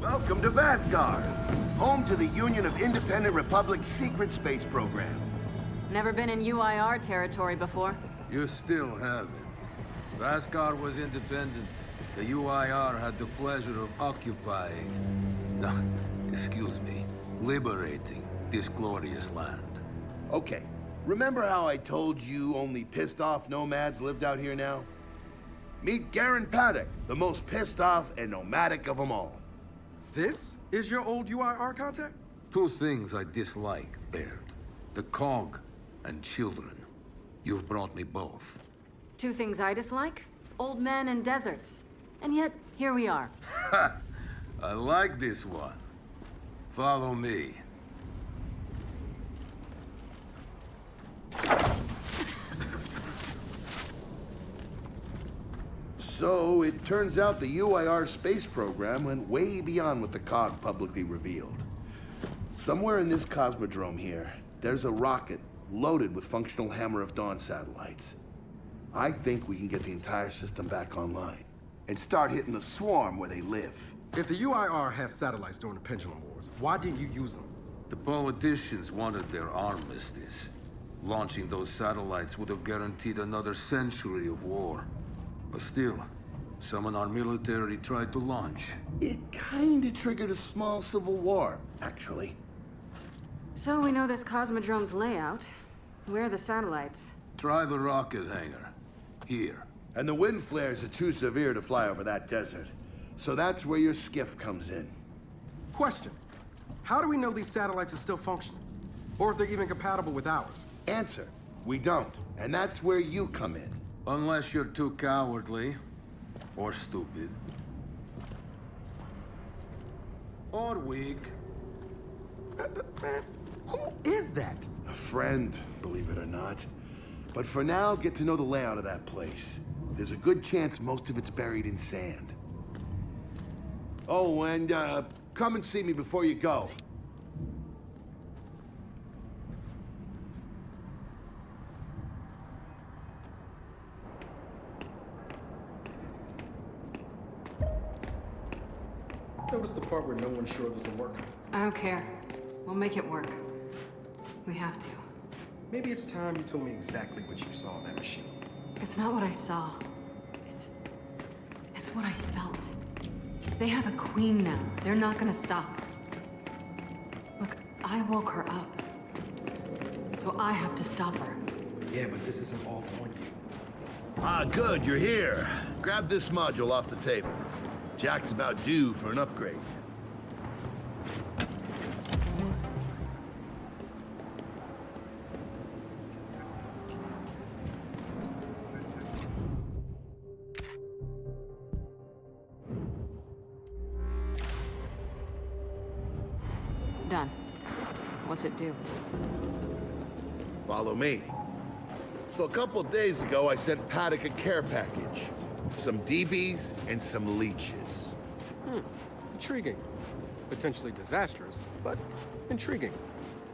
Welcome to Vasgar, home to the Union of Independent Republic's secret space program. Never been in UIR territory before. You still haven't. Vasgar was independent. The UIR had the pleasure of occupying... No, excuse me, liberating this glorious land. Okay, remember how I told you only pissed-off nomads lived out here now? Meet Garen Paddock, the most pissed-off and nomadic of them all. This is your old UIR contact? Two things I dislike, Baird. The Cog and children. You've brought me both. Two things I dislike? Old men and deserts. And yet, here we are. Ha! I like this one. Follow me. So, it turns out the UIR space program went way beyond what the COG publicly revealed. Somewhere in this cosmodrome here, there's a rocket loaded with functional Hammer of Dawn satellites. I think we can get the entire system back online and start hitting the swarm where they live. If the UIR has satellites during the Pendulum Wars, why didn't you use them? The politicians wanted their armistice. Launching those satellites would have guaranteed another century of war. But still, some in our military tried to launch. It kinda triggered a small civil war, actually. So we know this Cosmodrome's layout. Where are the satellites? Try the rocket hangar. Here. And the wind flares are too severe to fly over that desert. So that's where your skiff comes in. Question. How do we know these satellites are still functional? Or if they're even compatible with ours? Answer, we don't. And that's where you come in. Unless you're too cowardly. Or stupid. Or weak. Man, who is that? A friend, believe it or not. But for now, get to know the layout of that place. There's a good chance most of it's buried in sand. Oh, and come and see me before you go. Notice the part where no one's sure this will work. I don't care. We'll make it work. We have to. Maybe it's time you told me exactly what you saw in that machine. It's not what I saw. It's what I felt. They have a queen now. They're not gonna stop. Look, I woke her up. So I have to stop her. Yeah, but this isn't all on you. Ah, good, you're here. Grab this module off the table. Jack's about due for an upgrade. Done. What's it do? Follow me. So a couple days ago, I sent Paddock a care package. Some DBs and some leeches. Intriguing. Potentially disastrous, but intriguing.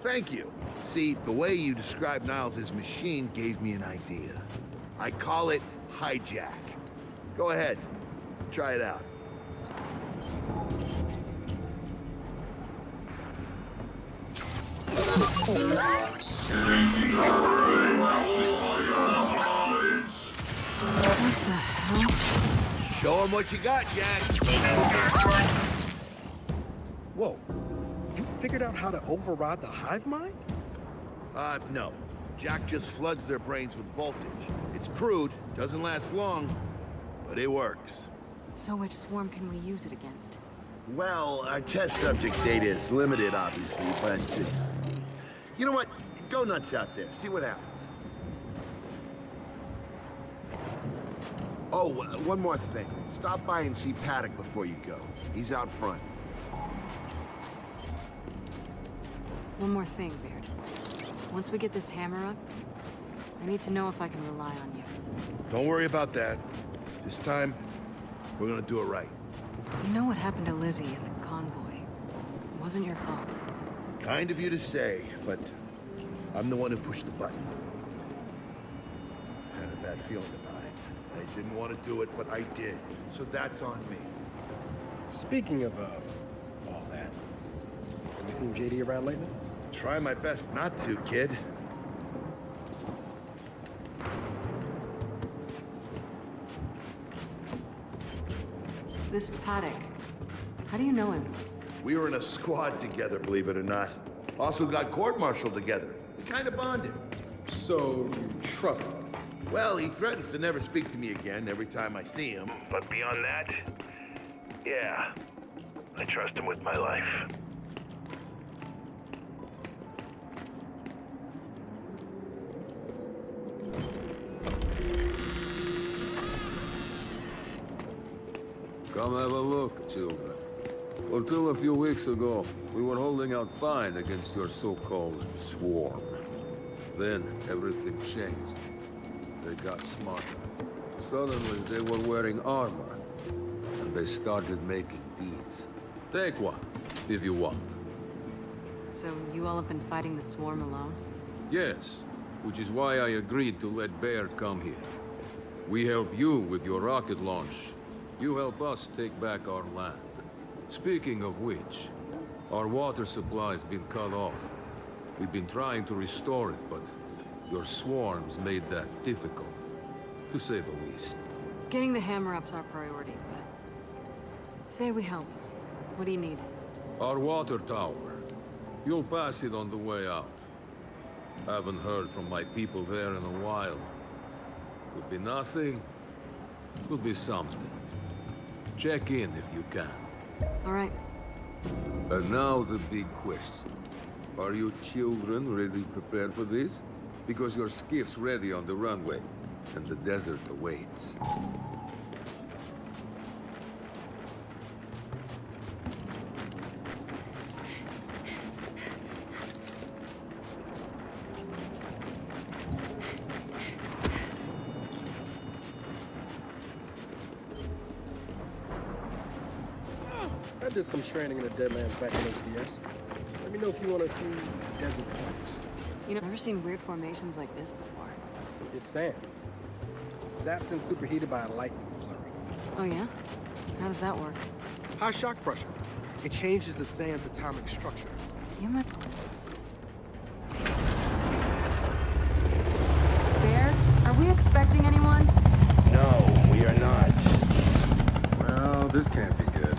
Thank you. See, the way you described Niles' machine gave me an idea. I call it Hijack. Go ahead. Try it out. Show him what you got, Jack. Whoa. You figured out how to override the hive mind? No. Jack just floods their brains with voltage. It's crude, doesn't last long, but it works. So which swarm can we use it against? Well, our test subject data is limited, obviously, but... you know what? Go nuts out there. See what happens. Oh, one more thing. Stop by and see Paddock before you go. He's out front. One more thing, Baird. Once we get this hammer up, I need to know if I can rely on you. Don't worry about that. This time, we're gonna do it right. You know what happened to Lizzie in the convoy? It wasn't your fault. Kind of you to say, but I'm the one who pushed the button. Had a bad feeling about it. I didn't want to do it, but I did. So that's on me. Speaking of, You seen JD around lately? Try my best not to, kid. This Paddock. How do you know him? We were in a squad together, believe it or not. Also got court-martialed together. We kind of bonded. So, you trust him? Well, he threatens to never speak to me again every time I see him. But beyond that, yeah, I trust him with my life. Come have a look, children. Until a few weeks ago, we were holding out fine against your so-called swarm. Then, everything changed. They got smarter. Suddenly, they were wearing armor. And they started making these. Take one, if you want. So you all have been fighting the swarm alone? Yes, which is why I agreed to let Baird come here. We help you with your rocket launch. You help us take back our land. Speaking of which, our water supply's been cut off. We've been trying to restore it, but your swarms made that difficult, to say the least. Getting the hammer-up's our priority, but... Say we help. What do you need? Our water tower. You'll pass it on the way out. Haven't heard from my people there in a while. Could be nothing, could be something. Check in if you can. All right. And now the big question. Are you children really prepared for this? Because your skiff's ready on the runway, and the desert awaits. I did some training in the Deadlands back in OCS. Let me know if you want a few desert pointers. You know, I've never seen weird formations like this before. It's sand. Zapped and superheated by a lightning flurry. Oh yeah? How does that work? High shock pressure. It changes the sand's atomic structure. You might... Baird, are we expecting anyone? No, we are not. Well, this can't be good.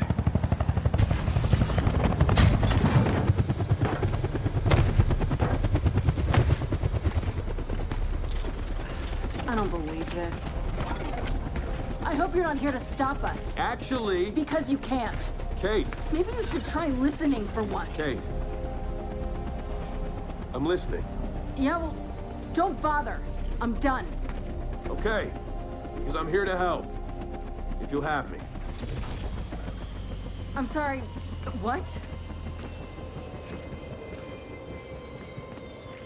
I don't believe this. I hope you're not here to stop us. Actually, Because you can't. Kate, Maybe you should try listening for once. Kate. I'm listening. Yeah, well, don't bother. I'm done. Okay? Because I'm here to help. If you'll have me. I'm sorry. What?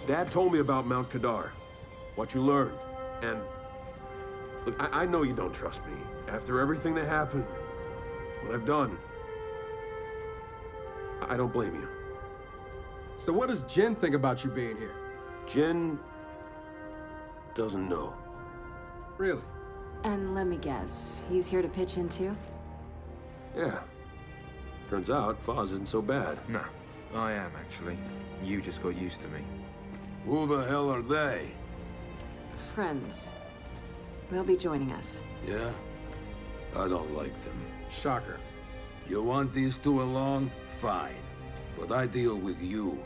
Dad told me about Mount Kadar. What you learned. And... Look, I know you don't trust me. After everything that happened, what I've done, I don't blame you. So what does Jen think about you being here? Jen doesn't know. Really? And let me guess, he's here to pitch in too? Yeah. Turns out Foz isn't so bad. No, I am actually. You just got used to me. Who the hell are they? Friends. They'll be joining us. Yeah? I don't like them. Shocker. You want these two along? Fine. But I deal with you,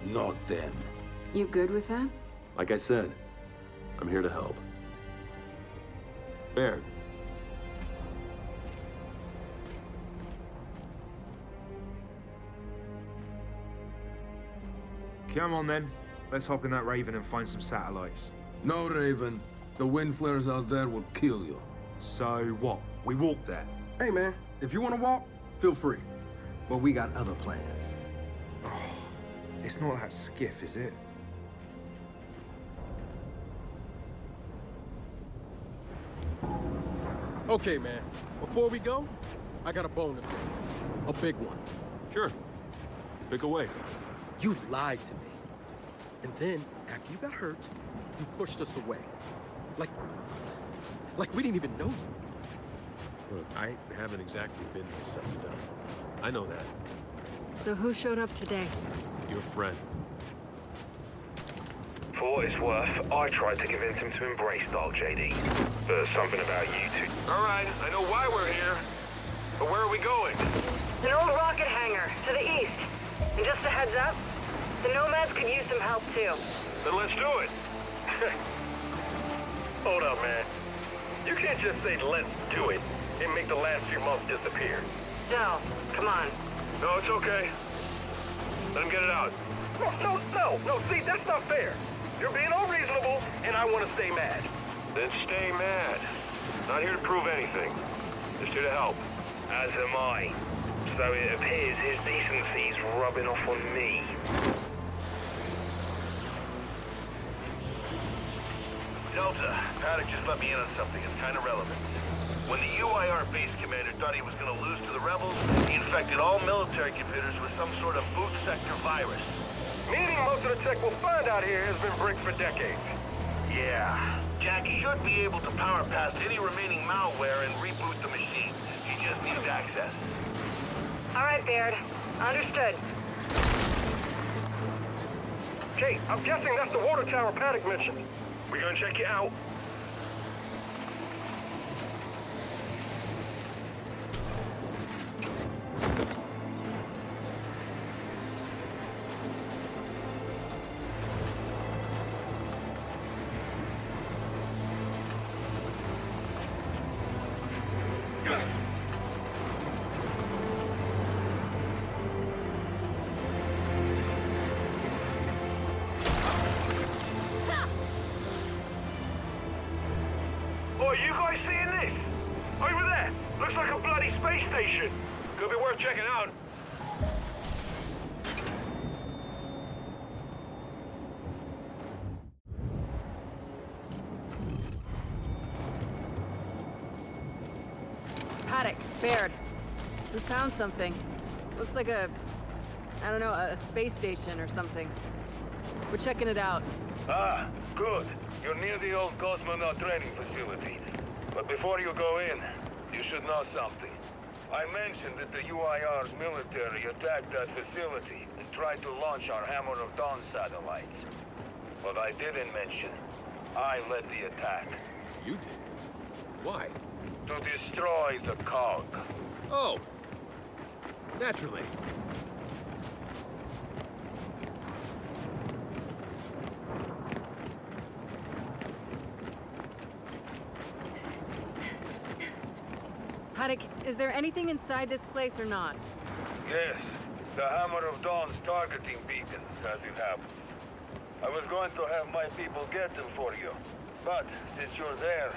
not them. You good with that? Like I said, I'm here to help. Baird. Come on then. Let's hop in that Raven and find some satellites. No, Raven. The wind flares out there will kill you. So what? We walk there. Hey, man, if you want to walk, feel free. But we got other plans. It's not that skiff, is it? Okay, man. Before we go, I got a bone to pick. A big one. Sure. Pick away. You lied to me. And then, after you got hurt, you pushed us away. Like we didn't even know you. Look, I haven't exactly been this second time. I know that. So who showed up today? Your friend. For what it's worth, I tried to convince him to embrace Dark JD. But something about you two. Alright, I know why we're here. But where are we going? An old rocket hangar, to the east. And just a heads up, the Nomads could use some help too. Then let's do it. Hold up, man. You can't just say let's do it and make the last few months disappear. Del, come on. No, it's okay. Let him get it out. No, see, that's not fair. You're being unreasonable, and I want to stay mad. Then stay mad. Not here to prove anything. Just here to help. As am I. So it appears his decency's rubbing off on me. Delta, Paddock just let me in on something. It's kind of relevant. When the UIR base commander thought he was going to lose to the rebels, he infected all military computers with some sort of boot sector virus. Meaning most of the tech we'll find out here has been bricked for decades. Yeah. Jack should be able to power past any remaining malware and reboot the machine. He just needs access. All right, Baird. Understood. Kate, I'm guessing that's the water tower Paddock mentioned. We're gonna check it out. Boy, you guys seeing this? Over there! Looks like a bloody space station. Could be worth checking out. Paddock, Baird. We found something. Looks like I don't know, a space station or something. We're checking it out. Ah, good. You're near the old cosmonaut training facility. But before you go in, you should know something. I mentioned that the UIR's military attacked that facility and tried to launch our Hammer of Dawn satellites. What I didn't mention, I led the attack. You did? Why? To destroy the cog. Oh! Naturally. Paddock, is there anything inside this place or not? Yes, the Hammer of Dawn's targeting beacons, as it happens. I was going to have my people get them for you. But, since you're there,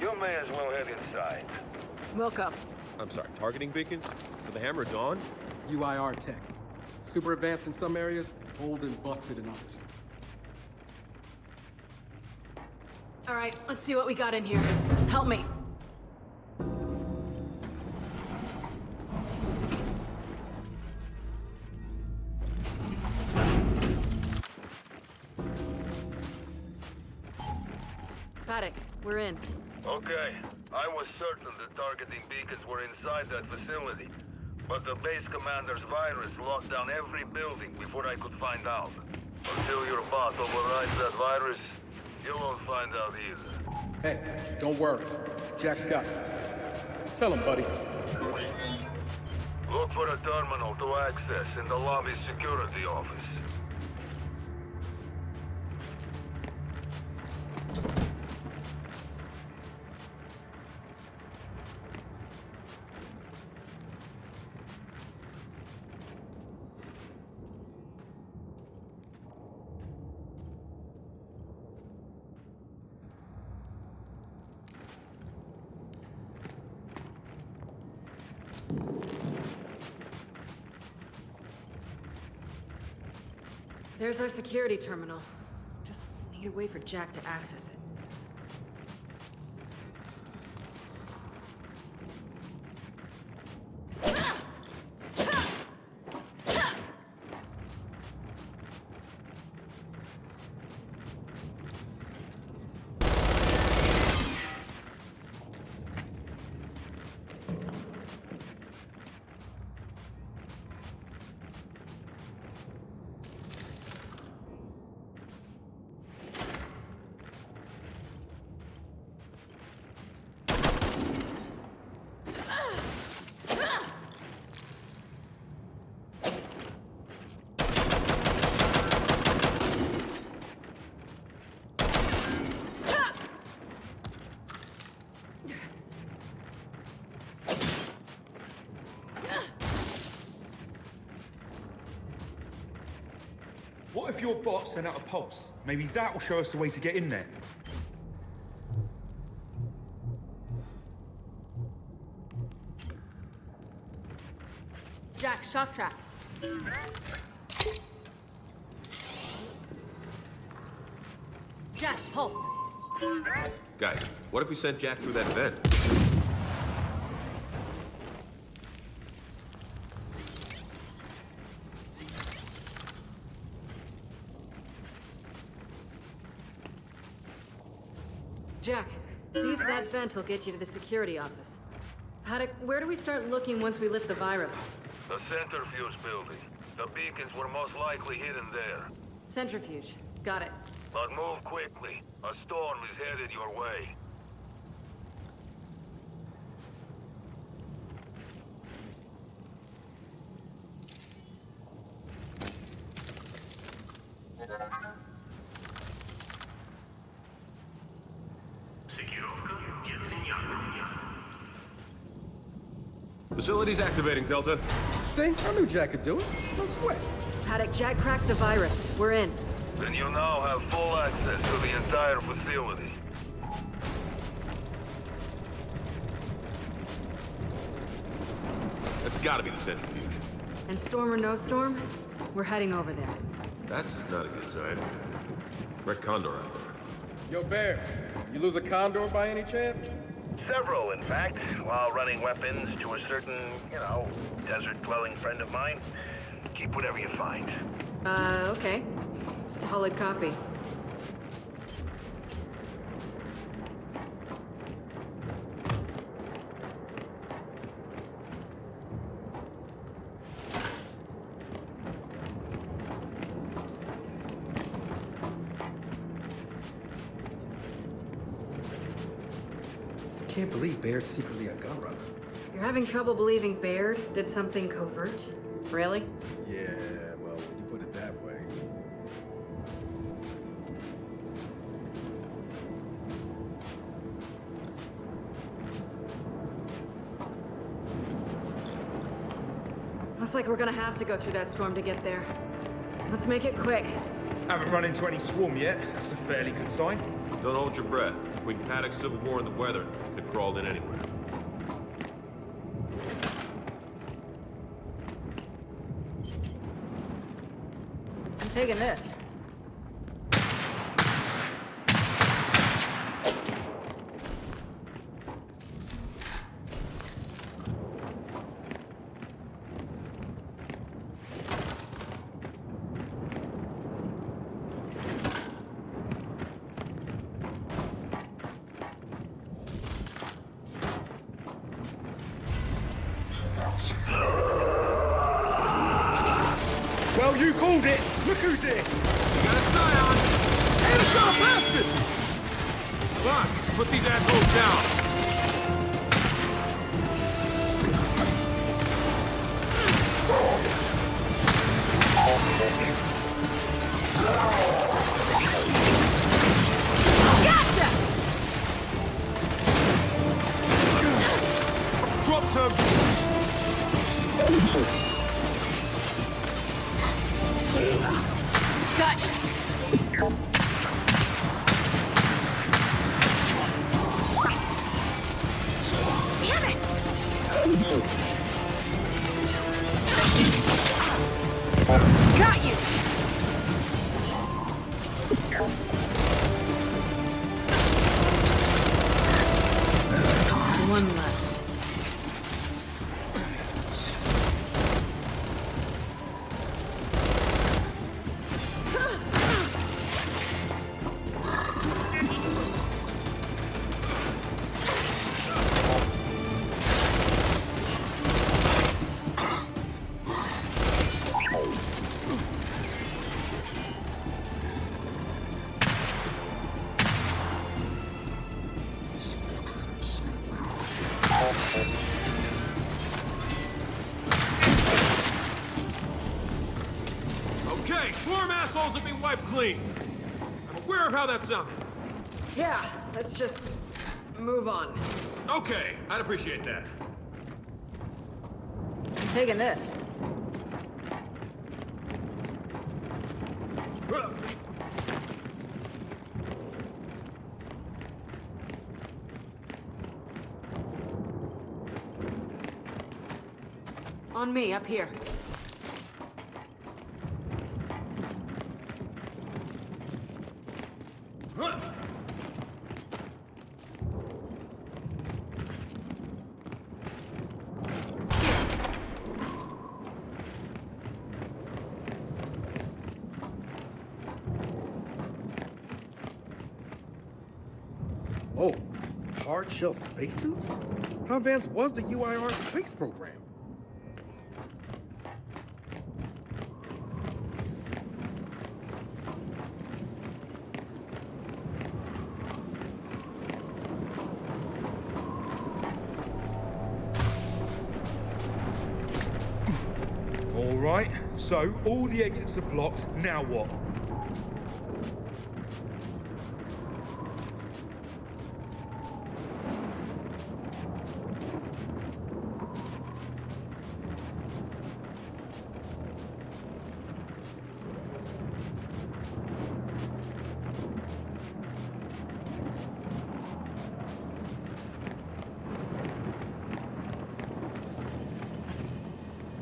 you may as well head inside. Wilco. I'm sorry, targeting beacons? For the Hammer of Dawn? UIR tech. Super advanced in some areas, old and busted in others. All right, let's see what we got in here. Help me. Paddock, we're in. Okay, I was certain the targeting beacons were inside that facility. But the base commander's virus locked down every building before I could find out. Until your bot overrides that virus, you won't find out either. Hey, don't worry. Jack's got this. Tell him, buddy. Look for a terminal to access in the lobby security office. There's our security terminal. Just need a way for Jack to access it. What if your bot sent out a pulse? Maybe that will show us the way to get in there. Jack, shock trap. Jack, pulse. Guys, what if we sent Jack through that vent? Jack, see if that vent will get you to the security office. Paddock, where do we start looking once we lift the virus? The centrifuge building. The beacons were most likely hidden there. Centrifuge. Got it. But move quickly. A storm is headed your way. Facility's activating, Delta. See? I knew Jack could do it. No sweat. Paddock, Jack cracked the virus. We're in. Then you now have full access to the entire facility. That's gotta be the centrifuge. And storm or no storm, we're heading over there. That's not a good sign. Red Condor out there. Yo, Bear, you lose a condor by any chance? Several, in fact, while running weapons to a certain, desert-dwelling friend of mine. Keep whatever you find. Okay. Solid copy. Can't believe Baird's secretly a gun runner. You're having trouble believing Baird did something covert? Really? Yeah, well, when you put it that way. Looks like we're gonna have to go through that storm to get there. Let's make it quick. Haven't run into any swarm yet. That's a fairly good sign. Don't hold your breath. Between Paddock's Civil War and the weather, could have crawled in anywhere. I'm taking this. Well, you called it. Look who's here. You got a Scion! Hey, the son of a bastard! Come on, put these assholes down. Gotcha! Drop terms. Cut! Damn it! Got you! One less. Okay, swarm assholes have been wiped clean. I'm aware of how that sounded. Yeah, let's just move on. Okay, I'd appreciate that. I'm taking this. On me, up here. Oh, hard shell spacesuits? How advanced was the UIR space program? All right, so all the exits are blocked. Now what?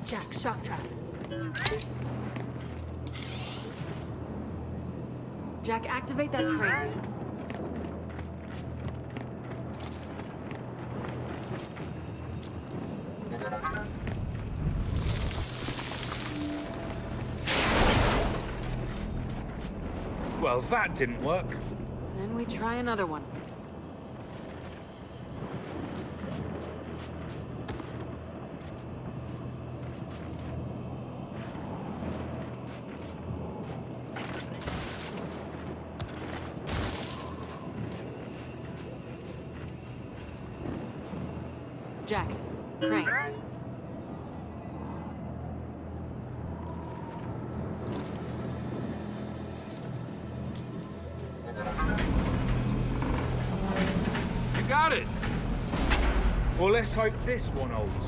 Jack, shock trap. Jack, activate that crane. Well, that didn't work. Then we try another one. Jack, crane. You got it! Well, let's hope this one holds.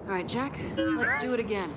All right, Jack, let's do it again.